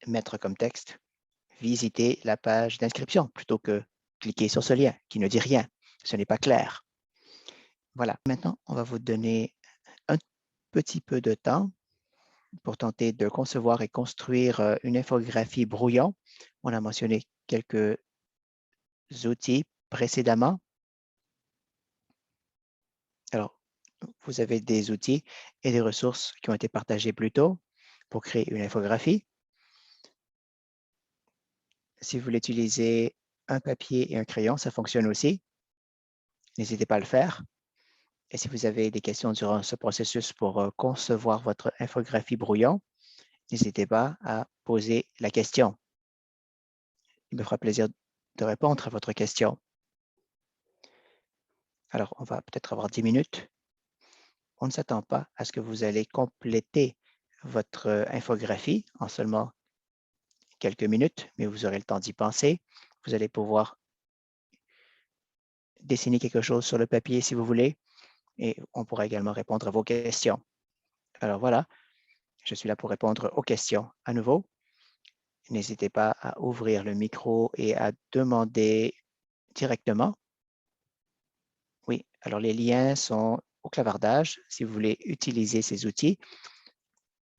mettre comme texte « visiter la page d'inscription » plutôt que cliquer sur ce lien qui ne dit rien. Ce n'est pas clair. Voilà, maintenant, on va vous donner un petit peu de temps pour tenter de concevoir et construire une infographie brouillon. On a mentionné quelques outils précédemment. Alors, vous avez des outils et des ressources qui ont été partagés plus tôt pour créer une infographie. Si vous voulez utiliser un papier et un crayon, ça fonctionne aussi. N'hésitez pas à le faire. Et si vous avez des questions durant ce processus pour concevoir votre infographie brouillon, n'hésitez pas à poser la question. Il me fera plaisir de répondre à votre question. Alors, on va peut-être avoir 10 minutes. On ne s'attend pas à ce que vous allez compléter votre infographie en seulement quelques minutes, mais vous aurez le temps d'y penser. Vous allez pouvoir dessiner quelque chose sur le papier si vous voulez, et on pourra également répondre à vos questions. Alors voilà, je suis là pour répondre aux questions à nouveau. N'hésitez pas à ouvrir le micro et à demander directement. Oui, alors les liens sont au clavardage. Si vous voulez utiliser ces outils,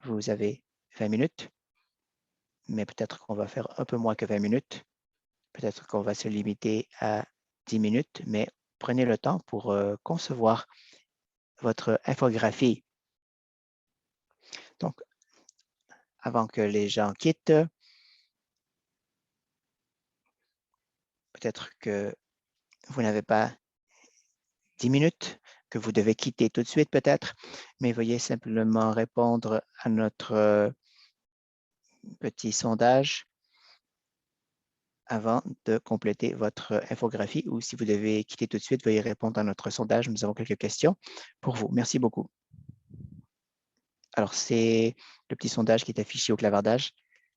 vous avez 20 minutes, mais peut-être qu'on va faire un peu moins que 20 minutes. Peut-être qu'on va se limiter à 10 minutes, mais prenez le temps pour concevoir votre infographie. Donc, avant que les gens quittent, peut-être que vous n'avez pas 10 minutes, que vous devez quitter tout de suite peut-être, mais veuillez simplement répondre à notre petit sondage avant de compléter votre infographie, ou si vous devez quitter tout de suite, veuillez répondre à notre sondage. Nous avons quelques questions pour vous. Merci beaucoup. Alors, c'est le petit sondage qui est affiché au clavardage.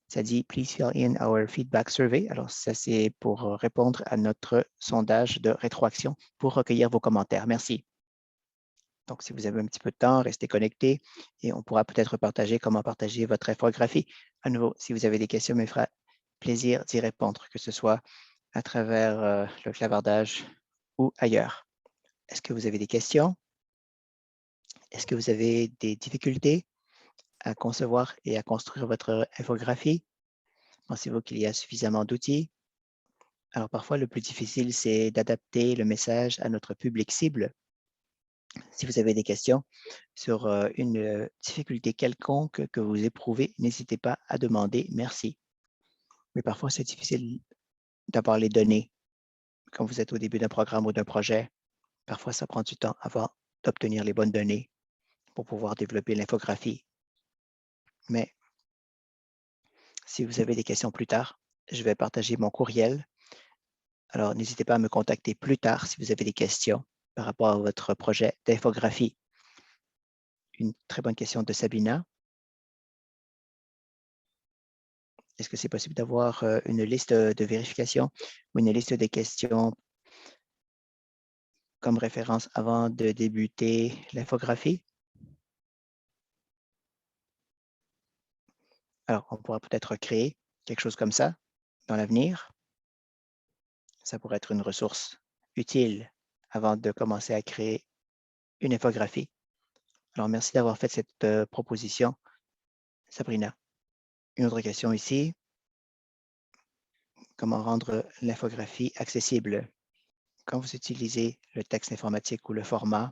Ça dit « Please fill in our feedback survey ». Alors, ça, c'est pour répondre à notre sondage de rétroaction pour recueillir vos commentaires. Merci. Donc, si vous avez un petit peu de temps, restez connectés et on pourra peut-être partager comment partager votre infographie. À nouveau, si vous avez des questions, il me fera plaisir d'y répondre, que ce soit à travers le clavardage ou ailleurs. Est-ce que vous avez des questions? Est-ce que vous avez des difficultés à concevoir et à construire votre infographie? Pensez-vous qu'il y a suffisamment d'outils? Alors parfois, le plus difficile, c'est d'adapter le message à notre public cible. Si vous avez des questions sur une difficulté quelconque que vous éprouvez, n'hésitez pas à demander. Merci. Mais parfois, c'est difficile d'avoir les données. Quand vous êtes au début d'un programme ou d'un projet, parfois, ça prend du temps avant d'obtenir les bonnes données pour pouvoir développer l'infographie. Mais si vous avez des questions plus tard, je vais partager mon courriel. Alors, n'hésitez pas à me contacter plus tard si vous avez des questions par rapport à votre projet d'infographie. Une très bonne question de Sabina. Est-ce que c'est possible d'avoir une liste de vérification ou une liste des questions comme référence avant de débuter l'infographie? Alors, on pourra peut-être créer quelque chose comme ça dans l'avenir. Ça pourrait être une ressource utile avant de commencer à créer une infographie. Alors, merci d'avoir fait cette proposition, Sabrina. Une autre question ici. Comment rendre l'infographie accessible? Quand vous utilisez le texte informatique ou le format,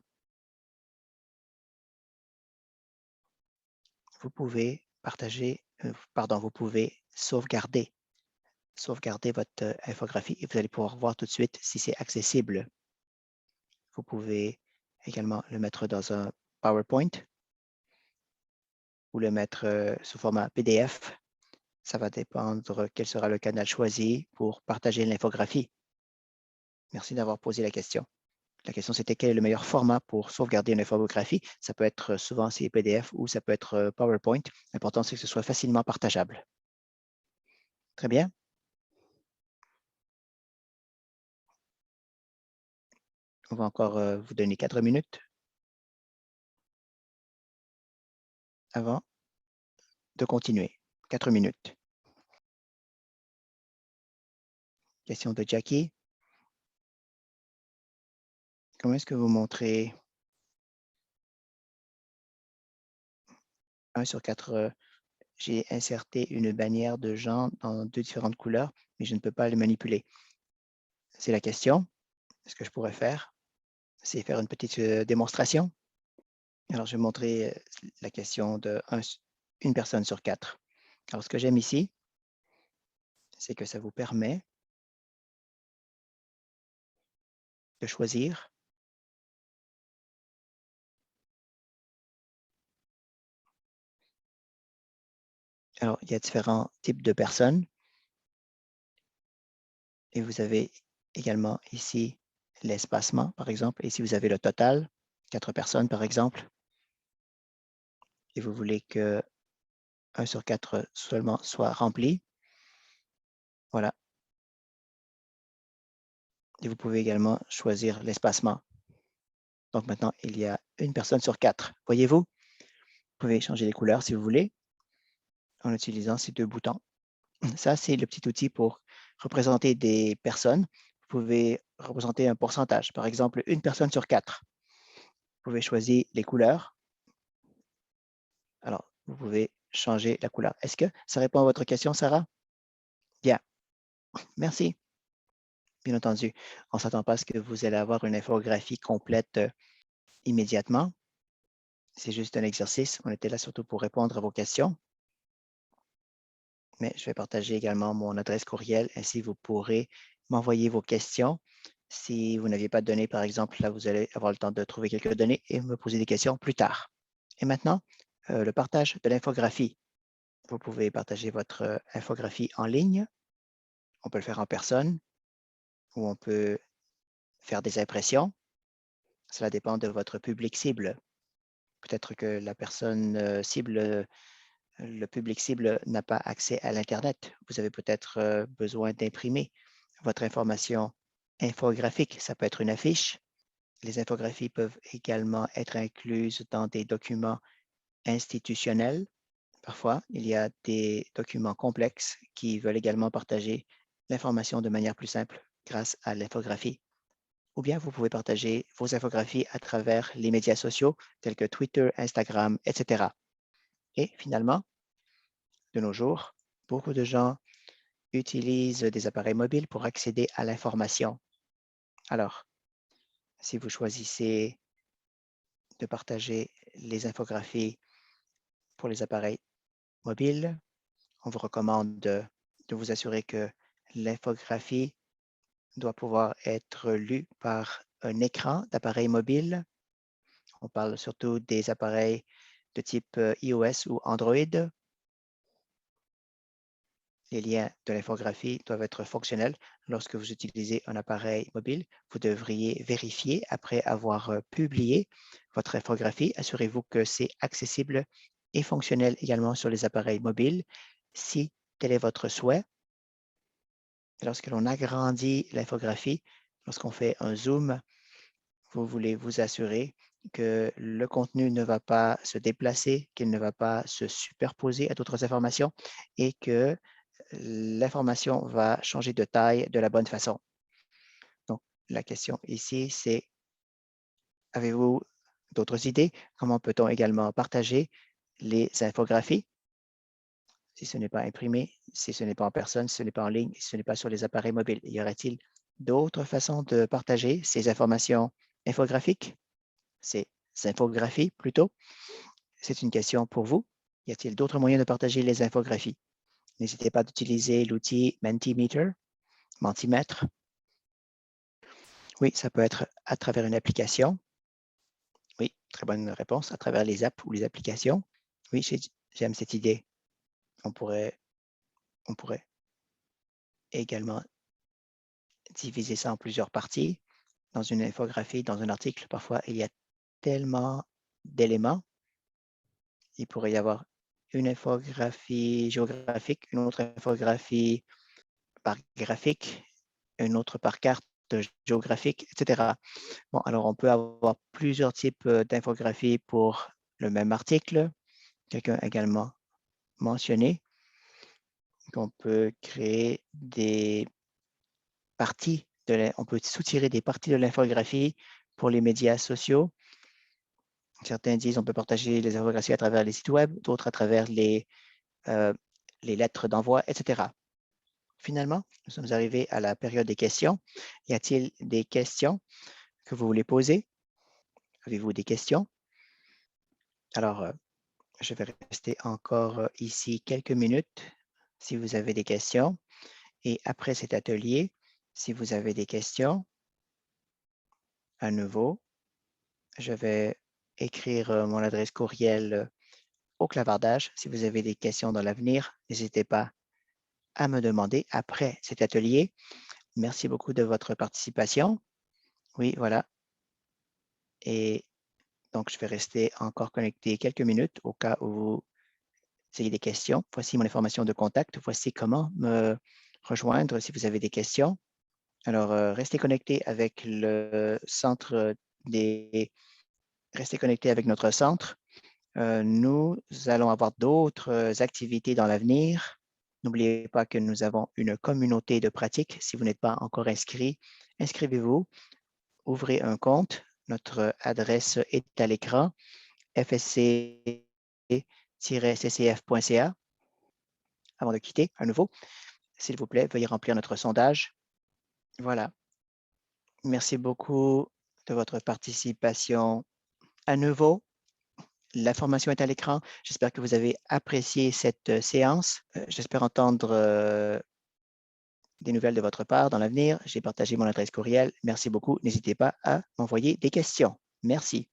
vous pouvez vous pouvez sauvegarder votre infographie et vous allez pouvoir voir tout de suite si c'est accessible. Vous pouvez également le mettre dans un PowerPoint ou le mettre sous format PDF. Ça va dépendre quel sera le canal choisi pour partager l'infographie. Merci d'avoir posé la question. La question, c'était quel est le meilleur format pour sauvegarder une infographie? Ça peut être souvent c'est PDF ou ça peut être PowerPoint. L'important, c'est que ce soit facilement partageable. Très bien. On va encore vous donner 4 minutes avant de continuer. 4 minutes. Question de Jackie. Comment est-ce que vous montrez 1 sur 4? J'ai inserté une bannière de gens dans 2 différentes couleurs, mais je ne peux pas les manipuler. C'est la question. Ce que je pourrais faire, c'est faire une petite démonstration. Alors, je vais montrer la question de une personne sur 4. Alors, ce que j'aime ici, c'est que ça vous permet de choisir. Alors, il y a différents types de personnes et vous avez également ici l'espacement, par exemple. Ici, vous avez le total, 4 personnes, par exemple, et vous voulez que 1 sur 4 seulement soit rempli. Voilà. Et vous pouvez également choisir l'espacement. Donc maintenant, il y a une personne sur 4. Voyez-vous? Vous pouvez changer les couleurs si vous voulez en utilisant ces 2 boutons. Ça, c'est le petit outil pour représenter des personnes. Vous pouvez représenter un pourcentage. Par exemple, une personne sur 4. Vous pouvez choisir les couleurs. Alors, vous pouvez changer la couleur. Est-ce que ça répond à votre question, Sarah? Bien, merci. Bien entendu, on ne s'attend pas à ce que vous allez avoir une infographie complète immédiatement. C'est juste un exercice. On était là surtout pour répondre à vos questions. Mais je vais partager également mon adresse courriel. Ainsi, vous pourrez m'envoyer vos questions. Si vous n'aviez pas de données, par exemple, là, vous allez avoir le temps de trouver quelques données et me poser des questions plus tard. Et maintenant, le partage de l'infographie. Vous pouvez partager votre infographie en ligne. On peut le faire en personne ou on peut faire des impressions. Cela dépend de votre public cible. Peut-être que la personne cible, le public cible n'a pas accès à l'Internet. Vous avez peut-être besoin d'imprimer votre information infographique. Ça peut être une affiche. Les infographies peuvent également être incluses dans des documents institutionnels. Parfois, il y a des documents complexes qui veulent également partager l'information de manière plus simple grâce à l'infographie. Ou bien vous pouvez partager vos infographies à travers les médias sociaux tels que Twitter, Instagram, etc. Et finalement, de nos jours, beaucoup de gens utilisent des appareils mobiles pour accéder à l'information. Alors, si vous choisissez de partager les infographies pour les appareils mobiles, on vous recommande de vous assurer que l'infographie doit pouvoir être lue par un écran d'appareil mobile. On parle surtout des appareils de type iOS ou Android. Les liens de l'infographie doivent être fonctionnels. Lorsque vous utilisez un appareil mobile, vous devriez vérifier après avoir publié votre infographie. Assurez-vous que c'est accessible et fonctionnel également sur les appareils mobiles. Si tel est votre souhait, lorsque l'on agrandit l'infographie, lorsqu'on fait un zoom, vous voulez vous assurer que le contenu ne va pas se déplacer, qu'il ne va pas se superposer à d'autres informations et que l'information va changer de taille de la bonne façon. Donc, la question ici, c'est avez-vous d'autres idées? Comment peut-on également partager les infographies? Si ce n'est pas imprimé, si ce n'est pas en personne, si ce n'est pas en ligne, si ce n'est pas sur les appareils mobiles, y aurait-il d'autres façons de partager ces informations infographiques? Ces infographies plutôt? C'est une question pour vous. Y a-t-il d'autres moyens de partager les infographies? N'hésitez pas d'utiliser l'outil Mentimeter, Mentimètre. Oui, ça peut être à travers une application. Oui, très bonne réponse, à travers les apps ou les applications. Oui, j'aime cette idée. On pourrait, on pourrait également diviser ça en plusieurs parties. Dans une infographie, dans un article, parfois, il y a tellement d'éléments. Il pourrait y avoir une infographie géographique, une autre infographie par graphique, une autre par carte. géographiques, etc. Bon, alors on peut avoir plusieurs types d'infographies pour le même article. Quelqu'un a également mentionné qu'on peut créer des parties, on peut soutirer des parties de l'infographie pour les médias sociaux. Certains disent qu'on peut partager les infographies à travers les sites web, d'autres à travers les lettres d'envoi, etc. Finalement, nous sommes arrivés à la période des questions. Y a-t-il des questions que vous voulez poser? Avez-vous des questions? Alors, je vais rester encore ici quelques minutes si vous avez des questions. Et après cet atelier, si vous avez des questions, à nouveau, je vais écrire mon adresse courriel au clavardage. Si vous avez des questions dans l'avenir, n'hésitez pas à me demander après cet atelier. Merci beaucoup de votre participation. Oui, voilà. Et donc, je vais rester encore connecté quelques minutes au cas où vous ayez des questions. Voici mon information de contact. Voici comment me rejoindre si vous avez des questions. Alors, restez connecté avec le centre des... Restez connecté avec notre centre. Nous allons avoir d'autres activités dans l'avenir. N'oubliez pas que nous avons une communauté de pratique. Si vous n'êtes pas encore inscrit, inscrivez-vous, ouvrez un compte. Notre adresse est à l'écran, fsc-ccf.ca. Avant de quitter, à nouveau, s'il vous plaît, veuillez remplir notre sondage. Voilà. Merci beaucoup de votre participation à nouveau. L'information est à l'écran. J'espère que vous avez apprécié cette séance. J'espère entendre des nouvelles de votre part dans l'avenir. J'ai partagé mon adresse courriel. Merci beaucoup. N'hésitez pas à m'envoyer des questions. Merci.